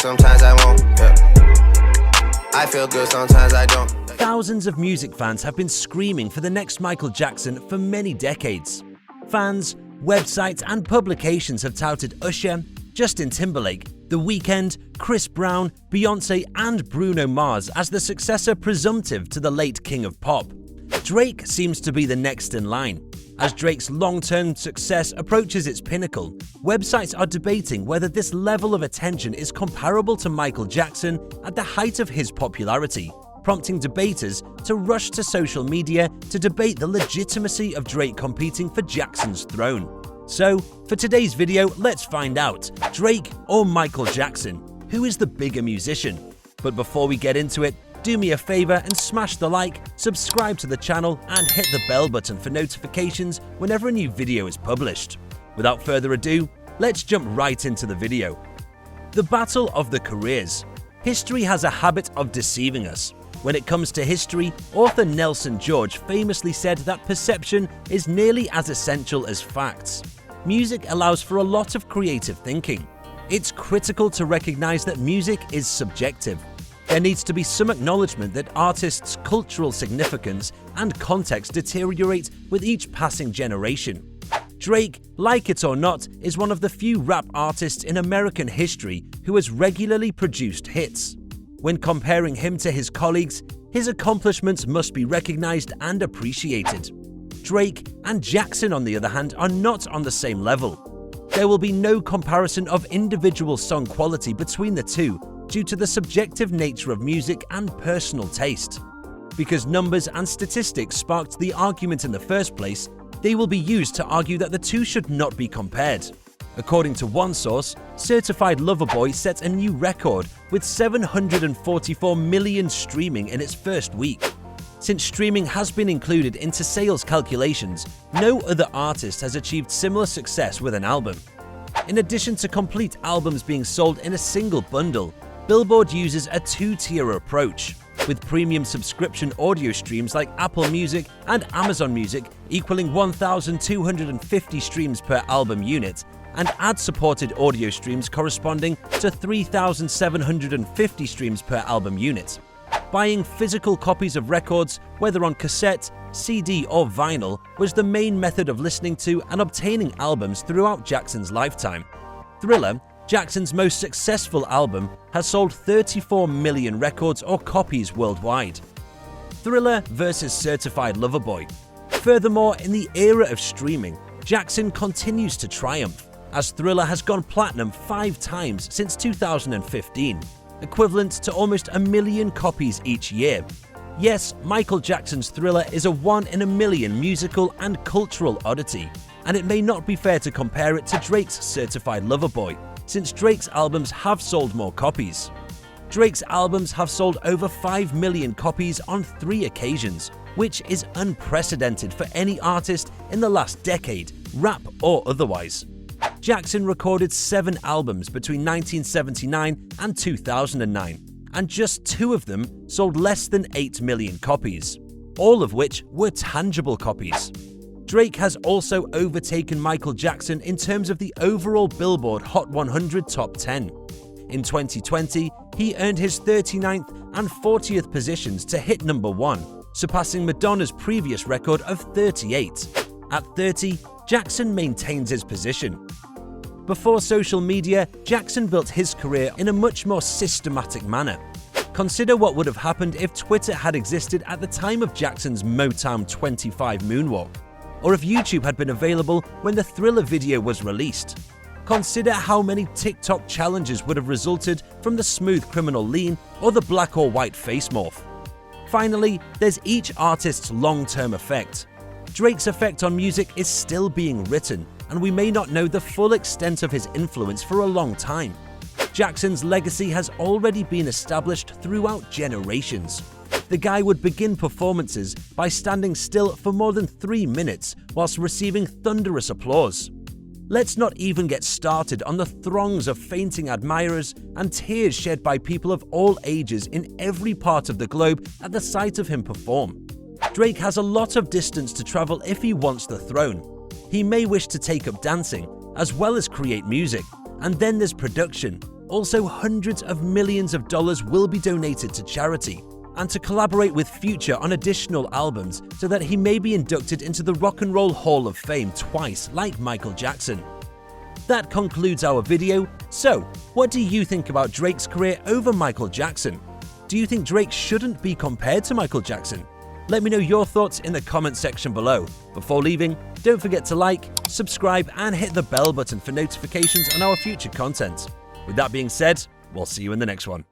sometimes I won't. Yeah. I feel good, sometimes I don't. Thousands of music fans have been screaming for the next Michael Jackson for many decades. Fans, websites, and publications have touted Usher, Justin Timberlake, The Weeknd, Chris Brown, Beyoncé, and Bruno Mars as the successor presumptive to the late king of pop. Drake seems to be the next in line. As Drake's long-term success approaches its pinnacle, websites are debating whether this level of attention is comparable to Michael Jackson at the height of his popularity, prompting debaters to rush to social media to debate the legitimacy of Drake competing for Jackson's throne. So, for today's video, let's find out, Drake or Michael Jackson? Who is the bigger musician? But before we get into it, do me a favor and smash the like, subscribe to the channel, and hit the bell button for notifications whenever a new video is published. Without further ado, let's jump right into the video. The Battle of the Careers. History has a habit of deceiving us. When it comes to history, author Nelson George famously said that perception is nearly as essential as facts. Music allows for a lot of creative thinking. It's critical to recognize that music is subjective. There needs to be some acknowledgement that artists' cultural significance and context deteriorate with each passing generation. Drake, like it or not, is one of the few rap artists in American history who has regularly produced hits. When comparing him to his colleagues, his accomplishments must be recognized and appreciated. Drake and Jackson, on the other hand, are not on the same level. There will be no comparison of individual song quality between the two due to the subjective nature of music and personal taste. Because numbers and statistics sparked the argument in the first place, they will be used to argue that the two should not be compared. According to one source, Certified Lover Boy set a new record with 744 million streaming in its first week. Since streaming has been included into sales calculations, no other artist has achieved similar success with an album. In addition to complete albums being sold in a single bundle, Billboard uses a two-tier approach, with premium subscription audio streams like Apple Music and Amazon Music equaling 1,250 streams per album unit, and ad-supported audio streams corresponding to 3,750 streams per album unit. Buying physical copies of records, whether on cassette, CD or vinyl, was the main method of listening to and obtaining albums throughout Jackson's lifetime. Thriller, Jackson's most successful album, has sold 34 million records or copies worldwide. Thriller versus Certified Lover Boy. Furthermore, in the era of streaming, Jackson continues to triumph, as Thriller has gone platinum 5 times since 2015, equivalent to almost 1 million copies each year. Yes, Michael Jackson's Thriller is a 1 in a million musical and cultural oddity, and it may not be fair to compare it to Drake's Certified Lover Boy, since Drake's albums have sold more copies. Drake's albums have sold over 5 million copies on 3 occasions, which is unprecedented for any artist in the last decade, rap or otherwise. Jackson recorded 7 albums between 1979 and 2009, and just 2 of them sold less than 8 million copies, all of which were tangible copies. Drake has also overtaken Michael Jackson in terms of the overall Billboard Hot 100 Top 10. In 2020, he earned his 39th and 40th positions to hit number 1, surpassing Madonna's previous record of 38. At 30, Jackson maintains his position. Before social media, Jackson built his career in a much more systematic manner. Consider what would have happened if Twitter had existed at the time of Jackson's Motown 25 moonwalk, or if YouTube had been available when the Thriller video was released. Consider how many TikTok challenges would have resulted from the Smooth Criminal lean or the black or white face morph. Finally, there's each artist's long-term effect. Drake's effect on music is still being written, and we may not know the full extent of his influence for a long time. Jackson's legacy has already been established throughout generations. The guy would begin performances by standing still for more than 3 minutes whilst receiving thunderous applause. Let's not even get started on the throngs of fainting admirers and tears shed by people of all ages in every part of the globe at the sight of him perform. Drake has a lot of distance to travel if he wants the throne. He may wish to take up dancing, as well as create music, and then there's production, Also, hundreds of millions of dollars will be donated to charity, and to collaborate with Future on additional albums so that he may be inducted into the Rock and Roll Hall of Fame twice like Michael Jackson. That concludes our video. So, what do you think about Drake's career over Michael Jackson? Do you think Drake shouldn't be compared to Michael Jackson? Let me know your thoughts in the comment section below. Before leaving, don't forget to like, subscribe, and hit the bell button for notifications on our future content. With that being said, we'll see you in the next one.